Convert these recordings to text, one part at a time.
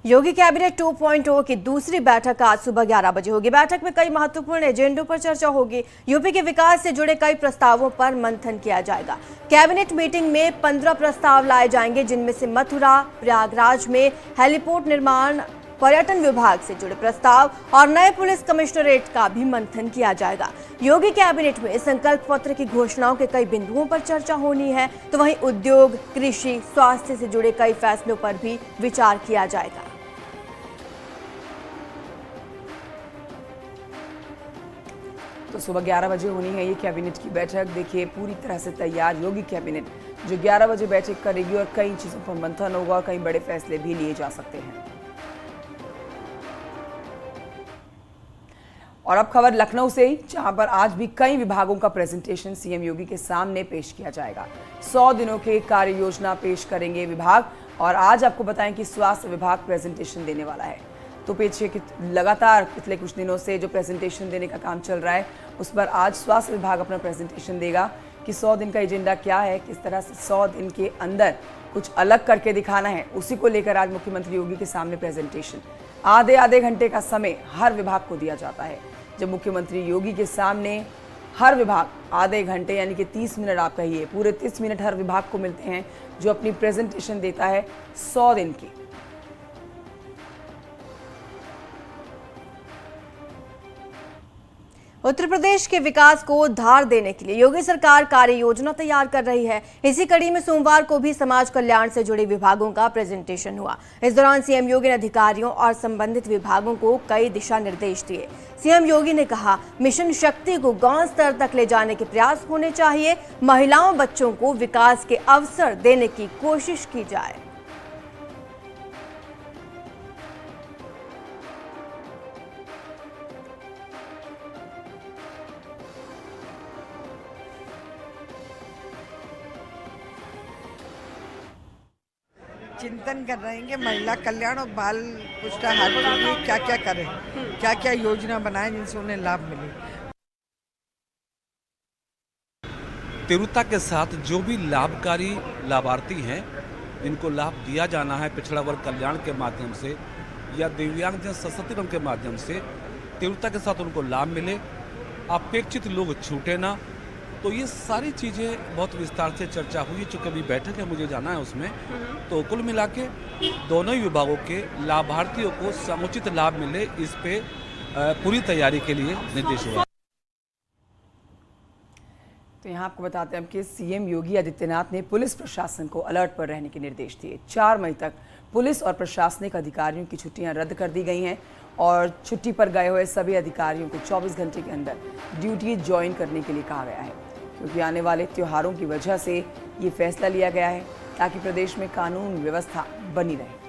योगी cabinet 2.0 की दूसरी बैठक आज सुबह 11 बजे होगी। बैठक में कई महत्वपूर्ण एजेंडों पर चर्चा होगी। यूपी के विकास से जुड़े कई प्रस्तावों पर मंथन किया जाएगा। कैबिनेट मीटिंग में 15 प्रस्ताव लाए जाएंगे, जिनमें से मथुरा, प्रयागराज में हेलीपोर्ट निर्माण, पर्यटन विभाग से जुड़े प्रस्ताव और नए पुलिस कमिश्नरेट का भी मंथन किया जाएगा। योगी कैबिनेट में संकल्प पत्र की घोषणाओं के कई बिंदुओं पर चर्चा होनी है, तो वहीं उद्योग, कृषि, स्वास्थ्य से जुड़े कई फैसलों पर भी विचार किया जाएगा। तो सुबह 11 बजे होनी है ये कैबिनेट की बैठक। देखिए पूरी तरह से तैयार योगी कैबिनेट जो 11 बजे बैठक करेगी और कई चीज़ों पर मंथन होगा और कई बड़े फैसले भी लिए जा सकते हैं। और अब खबर लखनऊ से ही, जहां पर आज भी कई विभागों का प्रेजेंटेशन सीएम योगी के सामने पेश किया जाएगा। 100 दिनों के कार्य योजना पेश करेंगे विभाग। और आज आपको बताएं कि स्वास्थ्य विभाग प्रेजेंटेशन देने वाला है। तो पीछे लगातार पिछले कुछ दिनों से जो प्रेजेंटेशन देने का काम चल रहा है, उस पर आज स्वास्थ्य विभाग अपना प्रेजेंटेशन देगा कि 100 दिन का एजेंडा क्या है, किस तरह से 100 दिन के अंदर कुछ अलग करके दिखाना है। उसी को लेकर आज मुख्यमंत्री योगी के सामने प्रेजेंटेशन आधे घंटे का समय हर विभाग को दिया जाता है। जब मुख्यमंत्री योगी के सामने हर विभाग आधे घंटे यानी कि 30 मिनट, आप कहिए पूरे 30 मिनट हर विभाग को मिलते हैं, जो अपनी प्रेजेंटेशन देता है 100 दिन की। उत्तर प्रदेश के विकास को धार देने के लिए योगी सरकार कार्य योजना तैयार कर रही है। इसी कड़ी में सोमवार को भी समाज कल्याण से जुड़े विभागों का प्रेजेंटेशन हुआ। इस दौरान सीएम योगी ने अधिकारियों और संबंधित विभागों को कई दिशा निर्देश दिए। सीएम योगी ने कहा, मिशन शक्ति को गांव स्तर तक ले जाने के प्रयास होने चाहिए। महिलाओं, बच्चों को विकास के अवसर देने की कोशिश की जाए। चिंतन कर रहे हैं कि महिला कल्याण और बाल पुष्टाहार के लिए क्या क्या करें, क्या क्या योजना बनाएं जिनसे उन्हें लाभ मिले। तीव्रता के साथ जो भी लाभकारी लाभार्थी हैं, जिनको लाभ दिया जाना है पिछड़ा वर्ग कल्याण के माध्यम से या दिव्यांगजन सशक्तिकरण के माध्यम से, तीव्रता के साथ उनको लाभ मिले, अपेक्षित लोग छूटे ना। तो ये सारी चीज़ें बहुत विस्तार से चर्चा हुई। चूँकि अभी बैठक है, मुझे जाना है उसमें। तो कुल मिला के दोनों ही विभागों के लाभार्थियों को समुचित लाभ मिले, इस पे पूरी तैयारी के लिए निर्देश हुआ। तो यहाँ आपको बताते हैं कि सीएम योगी आदित्यनाथ ने पुलिस प्रशासन को अलर्ट पर रहने के निर्देश दिए। 4 मई तक पुलिस और प्रशासनिक अधिकारियों की छुट्टियां रद्द कर दी गई हैं और छुट्टी पर गए हुए सभी अधिकारियों को 24 घंटे के अंदर ड्यूटी ज्वाइन करने के लिए कहा गया है, क्योंकि आने वाले त्योहारों की वजह से ये फैसला लिया गया है ताकि प्रदेश में कानून व्यवस्था बनी रहे।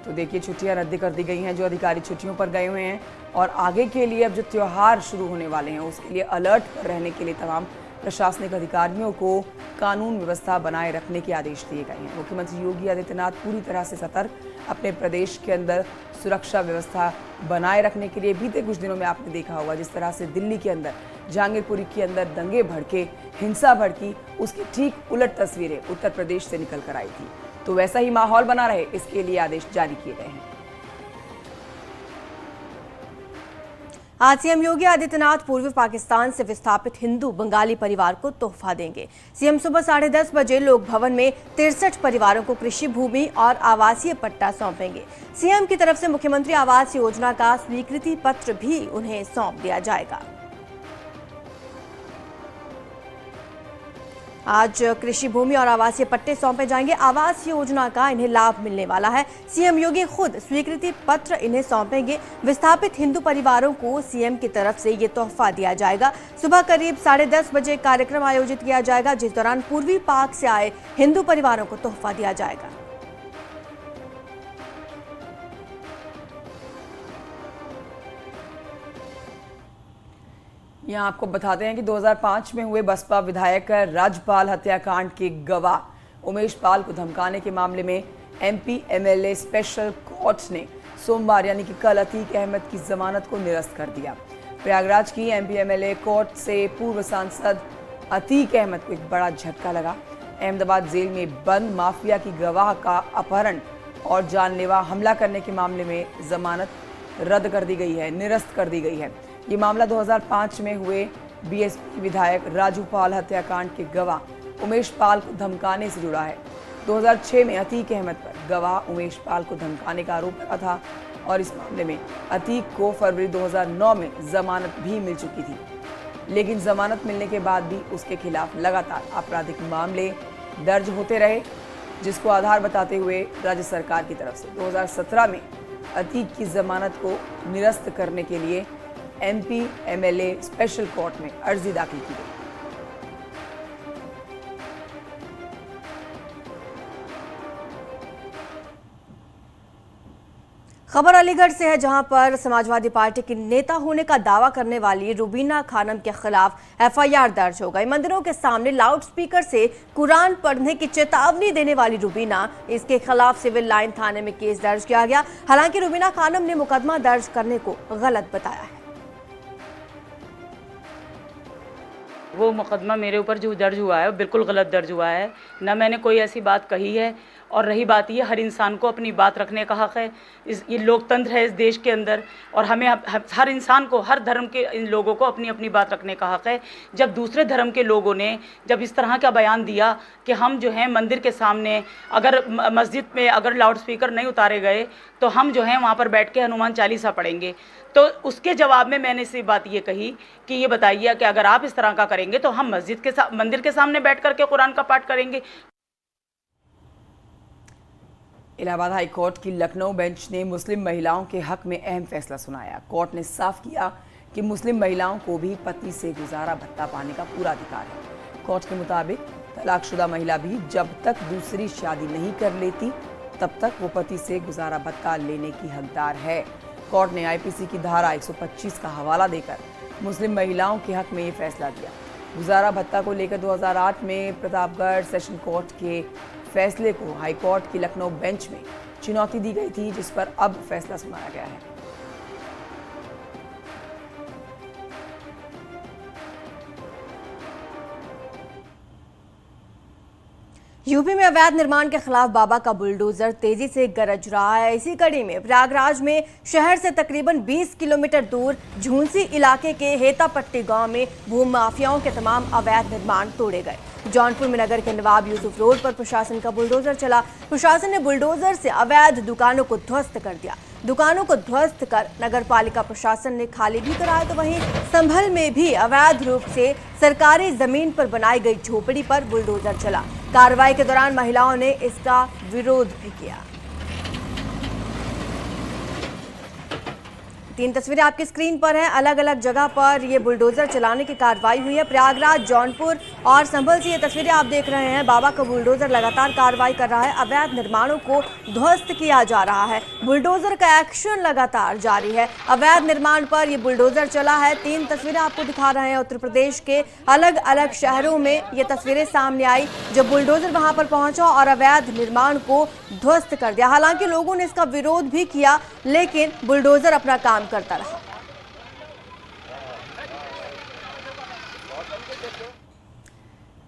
तो देखिए छुट्टियां रद्द कर दी गई हैं, जो अधिकारी छुट्टियों पर गए हुए हैं। और आगे के लिए अब जो त्योहार शुरू होने वाले हैं, उसके लिए अलर्ट पर रहने के लिए तमाम प्रशासनिक अधिकारियों को कानून व्यवस्था बनाए रखने के आदेश दिए गए हैं। मुख्यमंत्री योगी आदित्यनाथ पूरी तरह से सतर्क, अपने प्रदेश के अंदर सुरक्षा व्यवस्था बनाए रखने के लिए। बीते कुछ दिनों में आपने देखा होगा जिस तरह से दिल्ली के अंदर, जहांगीरपुरी के अंदर दंगे भड़के, हिंसा भड़की, उसकी ठीक उलट तस्वीरें उत्तर प्रदेश से निकल कर आई थी। तो वैसा ही माहौल बना रहे, इसके लिए आदेश जारी किए गए हैं। आज सीएम योगी आदित्यनाथ पूर्वी पाकिस्तान से विस्थापित हिंदू बंगाली परिवार को तोहफा देंगे। सीएम सुबह 10:30 बजे लोक भवन में 63 परिवारों को कृषि भूमि और आवासीय पट्टा सौंपेंगे। सीएम की तरफ से मुख्यमंत्री आवास योजना का स्वीकृति पत्र भी उन्हें सौंप दिया जाएगा। आज कृषि भूमि और आवासीय पट्टे सौंपे जाएंगे। आवास योजना का इन्हें लाभ मिलने वाला है। सीएम योगी खुद स्वीकृति पत्र इन्हें सौंपेंगे। विस्थापित हिंदू परिवारों को सीएम की तरफ से ये तोहफा दिया जाएगा। सुबह करीब 10:30 बजे कार्यक्रम आयोजित किया जाएगा, जिस दौरान पूर्वी पाक से आए हिंदू परिवारों को तोहफा दिया जाएगा। यहाँ आपको बताते हैं कि 2005 में हुए बसपा विधायक राजपाल हत्याकांड के गवाह उमेश पाल को धमकाने के मामले में एमपी एमएलए स्पेशल कोर्ट ने सोमवार यानी कि कल अतीक अहमद की जमानत को निरस्त कर दिया। प्रयागराज की एमपी एमएलए कोर्ट से पूर्व सांसद अतीक अहमद को एक बड़ा झटका लगा। अहमदाबाद जेल में बंद माफिया की गवाह का अपहरण और जानलेवा हमला करने के मामले में जमानत रद्द कर दी गई है, निरस्त कर दी गई है। ये मामला 2005 में हुए बीएसपी विधायक राजू पाल हत्याकांड के गवाह उमेश पाल को धमकाने से जुड़ा है। 2006 में अतीक अहमद पर गवाह उमेश पाल को धमकाने का आरोप लगा था और इस मामले में अतीक को फरवरी 2009 में जमानत भी मिल चुकी थी, लेकिन जमानत मिलने के बाद भी उसके खिलाफ लगातार आपराधिक मामले दर्ज होते रहे, जिसको आधार बताते हुए राज्य सरकार की तरफ से 2017 में अतीक की जमानत को निरस्त करने के लिए एमपी एमएलए स्पेशल कोर्ट में अर्जी दाखिल की गई। खबर अलीगढ़ से है, जहां पर समाजवादी पार्टी की नेता होने का दावा करने वाली रुबीना खानम के खिलाफ एफआईआर दर्ज हो गई। मंदिरों के सामने लाउडस्पीकर से कुरान पढ़ने की चेतावनी देने वाली रुबीना, इसके खिलाफ सिविल लाइन थाने में केस दर्ज किया गया। हालांकि रुबीना खानम ने मुकदमा दर्ज करने को गलत बताया है। वो मुकदमा मेरे ऊपर जो दर्ज हुआ है वो बिल्कुल गलत दर्ज हुआ है, ना मैंने कोई ऐसी बात कही है। और रही बात ये, हर इंसान को अपनी बात रखने का हक़ है। ये लोकतंत्र है इस देश के अंदर, और हमें हर इंसान को, हर धर्म के इन लोगों को अपनी अपनी बात रखने का हक़ है। जब दूसरे धर्म के लोगों ने जब इस तरह का बयान दिया कि हम जो हैं मंदिर के सामने, अगर मस्जिद में अगर लाउडस्पीकर नहीं उतारे गए तो हम जो हैं वहाँ पर बैठ के हनुमान चालीसा पढ़ेंगे, तो उसके जवाब में मैंने इसी बात ये कही कि ये बताइए कि अगर आप इस तरह का करेंगे तो हम मंदिर के सामने बैठ करके कुरान का पाठ करेंगे। इलाहाबाद हाई कोर्ट की लखनऊ बेंच ने मुस्लिम महिलाओं के हक में अहम फैसला सुनाया। कोर्ट ने साफ किया कि मुस्लिम महिलाओं को भी पति से गुजारा भत्ता पाने का पूरा अधिकार है। कोर्ट के मुताबिक तलाकशुदा महिला भी जब तक दूसरी शादी नहीं कर लेती तब तक वो पति से गुजारा भत्ता लेने की हकदार है। कोर्ट ने आईपीसी की धारा 125 का हवाला देकर मुस्लिम महिलाओं के हक में ये फैसला दिया। गुजारा भत्ता को लेकर 2008 में प्रतापगढ़ सेशन कोर्ट के फैसले को हाई कोर्ट की लखनऊ बेंच में चुनौती दी गई थी, जिस पर अब फैसला सुनाया गया है। यूपी में अवैध निर्माण के खिलाफ बाबा का बुलडोजर तेजी से गरज रहा है। इसी कड़ी में प्रयागराज में शहर से तकरीबन 20 किलोमीटर दूर झूंसी इलाके के हेतापट्टी गांव में भूमि माफियाओं के तमाम अवैध निर्माण तोड़े गए। जौनपुर में नगर के नवाब यूसुफ रोड पर प्रशासन का बुलडोजर चला। प्रशासन ने बुलडोजर से अवैध दुकानों को ध्वस्त कर दिया। दुकानों को ध्वस्त कर नगर पालिका प्रशासन ने खाली भी कराया। तो वहीं संभल में भी अवैध रूप से सरकारी जमीन पर बनाई गई झोपड़ी पर बुलडोजर चला। कार्रवाई के दौरान महिलाओं ने इसका विरोध भी किया। 3 तस्वीरें आपकी स्क्रीन पर हैं। अलग अलग जगह पर ये बुलडोजर चलाने की कार्रवाई हुई है। प्रयागराज, जौनपुर और संभल से ये तस्वीरें आप देख रहे हैं। बाबा का बुलडोजर लगातार कार्रवाई कर रहा है। अवैध निर्माणों को ध्वस्त किया जा रहा है। बुलडोजर का एक्शन लगातार जारी है। अवैध निर्माण पर ये बुलडोजर चला है। 3 तस्वीरें आपको दिखा रहे हैं। उत्तर प्रदेश के अलग अलग शहरों में ये तस्वीरें सामने आई जब बुलडोजर वहां पर पहुंचा और अवैध निर्माण को ध्वस्त कर दिया। हालांकि लोगों ने इसका विरोध भी किया, लेकिन बुलडोजर अपना काम करता रहा।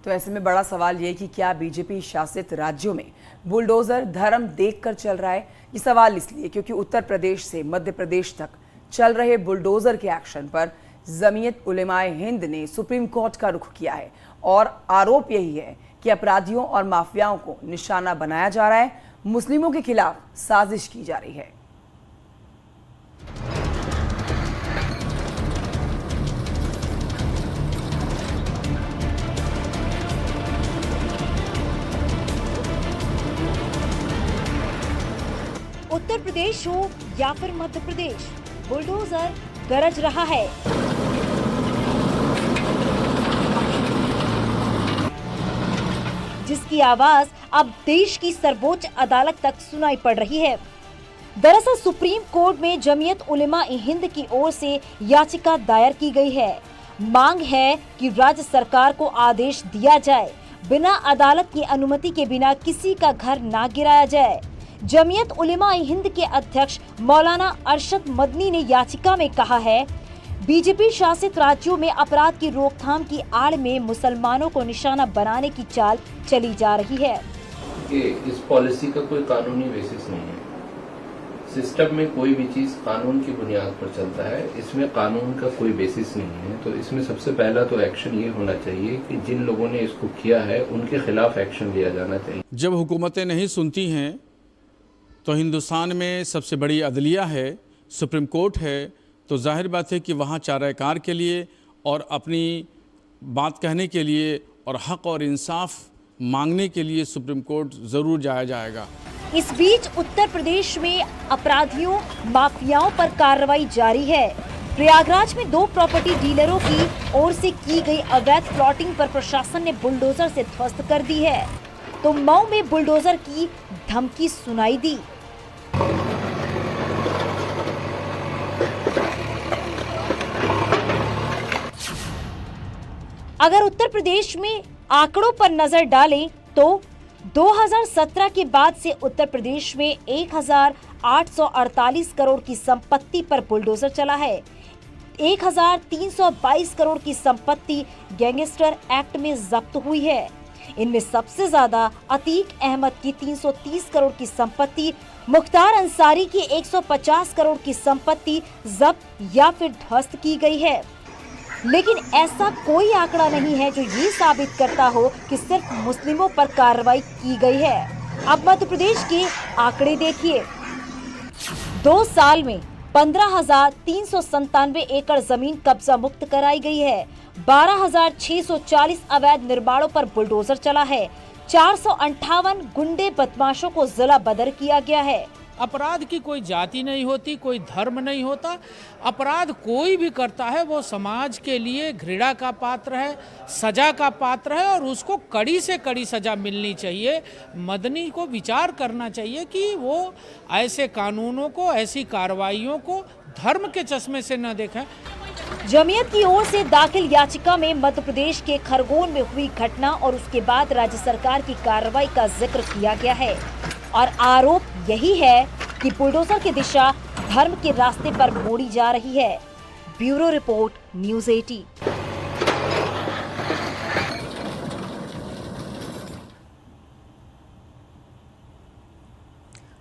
तो ऐसे में बड़ा सवाल ये कि क्या बीजेपी शासित राज्यों में बुलडोजर धर्म देखकर चल रहा है? ये सवाल इसलिए क्योंकि उत्तर प्रदेश से मध्य प्रदेश तक चल रहे बुलडोजर के एक्शन पर जमीयत उलेमाए हिंद ने सुप्रीम कोर्ट का रुख किया है और आरोप यही है कि अपराधियों और माफियाओं को निशाना बनाया जा रहा है, मुस्लिमों के खिलाफ साजिश की जा रही है। उत्तर प्रदेश हो या फिर मध्य प्रदेश, बुलडोजर गरज रहा है। जिसकी आवाज अब देश की सर्वोच्च अदालत तक सुनाई पड़ रही है। दरअसल सुप्रीम कोर्ट में जमीयत उलेमा ए हिंद की ओर से याचिका दायर की गई है। मांग है कि राज्य सरकार को आदेश दिया जाए, बिना अदालत की अनुमति के बिना किसी का घर ना गिराया जाए। जमीयत उलेमा ए हिंद के अध्यक्ष मौलाना अरशद मदनी ने याचिका में कहा है, बीजेपी शासित राज्यों में अपराध की रोकथाम की आड़ में मुसलमानों को निशाना बनाने की चाल चली जा रही है। कि इस पॉलिसी का कोई कानूनी बेसिस नहीं है। सिस्टम में कोई भी चीज कानून की बुनियाद पर चलता है, इसमें कानून का कोई बेसिस नहीं है। तो इसमें सबसे पहला तो एक्शन ये होना चाहिए कि जिन लोगों ने इसको किया है उनके खिलाफ एक्शन लिया जाना चाहिए। जब हुकूमतें नहीं सुनती हैं तो हिंदुस्तान में सबसे बड़ी अदलिया है, सुप्रीम कोर्ट है, तो जाहिर बात है कि वहाँ चाराकार के लिए और अपनी बात कहने के लिए और हक और इंसाफ मांगने के लिए सुप्रीम कोर्ट ज़रूर जाया जाएगा। इस बीच उत्तर प्रदेश में अपराधियों माफियाओं पर कार्रवाई जारी है। प्रयागराज में 2 प्रॉपर्टी डीलरों की ओर से की गई अवैध प्लॉटिंग पर प्रशासन ने बुलडोजर से ध्वस्त कर दी है, तो मऊ में बुलडोजर की धमकी सुनाई दी। अगर उत्तर प्रदेश में आंकड़ों पर नजर डालें तो 2017 के बाद से उत्तर प्रदेश में 1848 करोड़ की संपत्ति पर बुलडोजर चला है। 1322 करोड़ की संपत्ति गैंगस्टर एक्ट में जब्त हुई है। इनमें सबसे ज्यादा अतीक अहमद की 330 करोड़ की संपत्ति, मुख्तार अंसारी की 150 करोड़ की संपत्ति जब्त या फिर ध्वस्त की गई है। लेकिन ऐसा कोई आंकड़ा नहीं है जो ये साबित करता हो कि सिर्फ मुस्लिमों पर कार्रवाई की गई है। अब मध्य प्रदेश के आंकड़े देखिए। 2 साल में 15,397 एकड़ जमीन कब्जा मुक्त कराई गई है। 12,640 अवैध निर्माणों पर बुलडोजर चला है। 458 गुंडे बदमाशों को जिला बदर किया गया है। अपराध की कोई जाति नहीं होती, कोई धर्म नहीं होता। अपराध कोई भी करता है वो समाज के लिए घृणा का पात्र है, सजा का पात्र है और उसको कड़ी से कड़ी सजा मिलनी चाहिए। मदनी को विचार करना चाहिए कि वो ऐसे कानूनों को, ऐसी कार्रवाइयों को धर्म के चश्मे से न देखें। जमीयत की ओर से दाखिल याचिका में मध्य प्रदेश के खरगोन में हुई घटना और उसके बाद राज्य सरकार की कार्रवाई का जिक्र किया गया है और आरोप यही है कि बुलडोजर की दिशा धर्म के रास्ते पर मोड़ी जा रही है। Bureau report, news 18।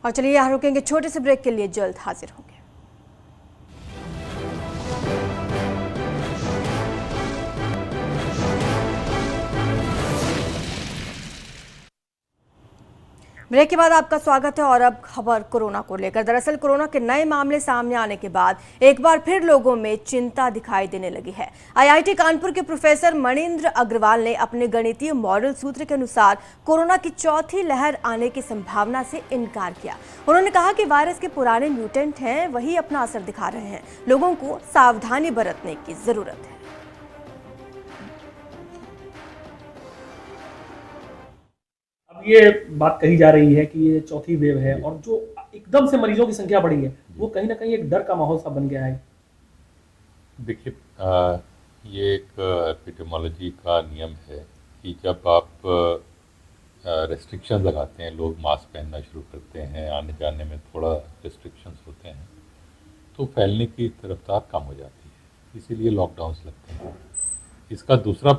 और चलिए यहाँ रुकेंगे छोटे से ब्रेक के लिए, जल्द हाजिर होंगे। ब्रेक के बाद आपका स्वागत है और अब खबर कोरोना को लेकर। दरअसल कोरोना के नए मामले सामने आने के बाद एक बार फिर लोगों में चिंता दिखाई देने लगी है। आईआईटी कानपुर के प्रोफेसर मणिंद्र अग्रवाल ने अपने गणितीय मॉडल सूत्र के अनुसार कोरोना की चौथी लहर आने की संभावना से इनकार किया। उन्होंने कहा कि वायरस के पुराने म्यूटेंट हैं, वही अपना असर दिखा रहे हैं। लोगों को सावधानी बरतने की जरूरत है। ये बात कही जा रही है कि ये चौथी वेव है और जो एकदम से मरीजों की संख्या बढ़ी है वो कहीं ना कहीं एक डर का माहौल सा बन गया है। देखिए, ये एक एपिडेमियोलॉजी का नियम है कि जब आप रेस्ट्रिक्शन लगाते हैं, लोग मास्क पहनना शुरू करते हैं, आने जाने में थोड़ा रेस्ट्रिक्शंस होते हैं, तो फैलने की रफ्तार कम हो जाती है, इसीलिए लॉकडाउन्स लगते हैं। इसका दूसरा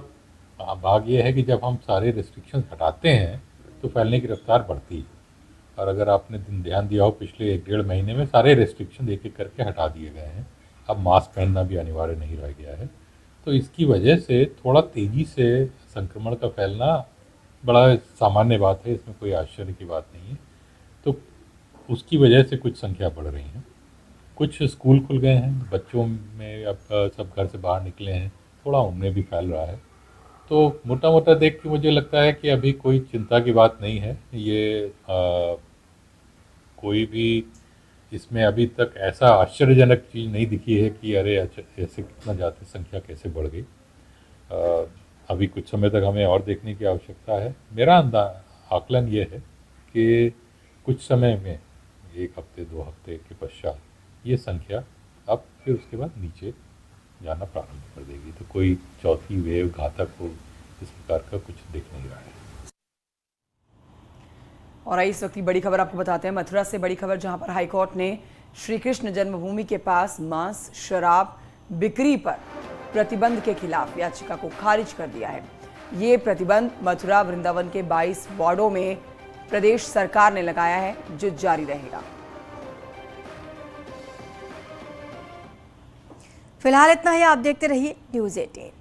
भाग ये है कि जब हम सारे रेस्ट्रिक्शंस हटाते हैं तो फैलने की रफ्तार बढ़ती है। और अगर आपने ध्यान दिया हो, पिछले 1-1.5 महीने में सारे रेस्ट्रिक्शन एक एक करके हटा दिए गए हैं। अब मास्क पहनना भी अनिवार्य नहीं रह गया है, तो इसकी वजह से थोड़ा तेज़ी से संक्रमण का फैलना बड़ा सामान्य बात है, इसमें कोई आश्चर्य की बात नहीं है। तो उसकी वजह से कुछ संख्या बढ़ रही है। कुछ स्कूल खुल गए हैं, बच्चों में अब सब घर से बाहर निकले हैं, थोड़ा उनमें भी फैल रहा है। तो मोटा मोटा देख के मुझे लगता है कि अभी कोई चिंता की बात नहीं है। ये कोई भी इसमें अभी तक ऐसा आश्चर्यजनक चीज़ नहीं दिखी है कि अरे ऐसे कितना ज़्यादा संख्या कैसे बढ़ गई। अभी कुछ समय तक हमें और देखने की आवश्यकता है। मेरा आकलन ये है कि कुछ समय में 1 हफ्ते 2 हफ्ते के पश्चात ये संख्या अब फिर उसके बाद नीचे जाना प्रारंभ कर देगी। तो कोई चौथी वेव घातक हो इस प्रकार का कुछ दिख नहीं रहा है। और इस वक्त की बड़ी खबर आपको बताते हैं मथुरा से। बड़ी खबर जहां पर हाईकोर्ट ने श्री कृष्ण जन्मभूमि के पास मांस, शराब, बिक्री पर प्रतिबंध के खिलाफ याचिका को खारिज कर दिया है। ये प्रतिबंध मथुरा वृंदावन के 22 वार्डों में प्रदेश सरकार ने लगाया है, जो जारी रहेगा। फिलहाल इतना ही। आप देखते रहिए न्यूज़ 18।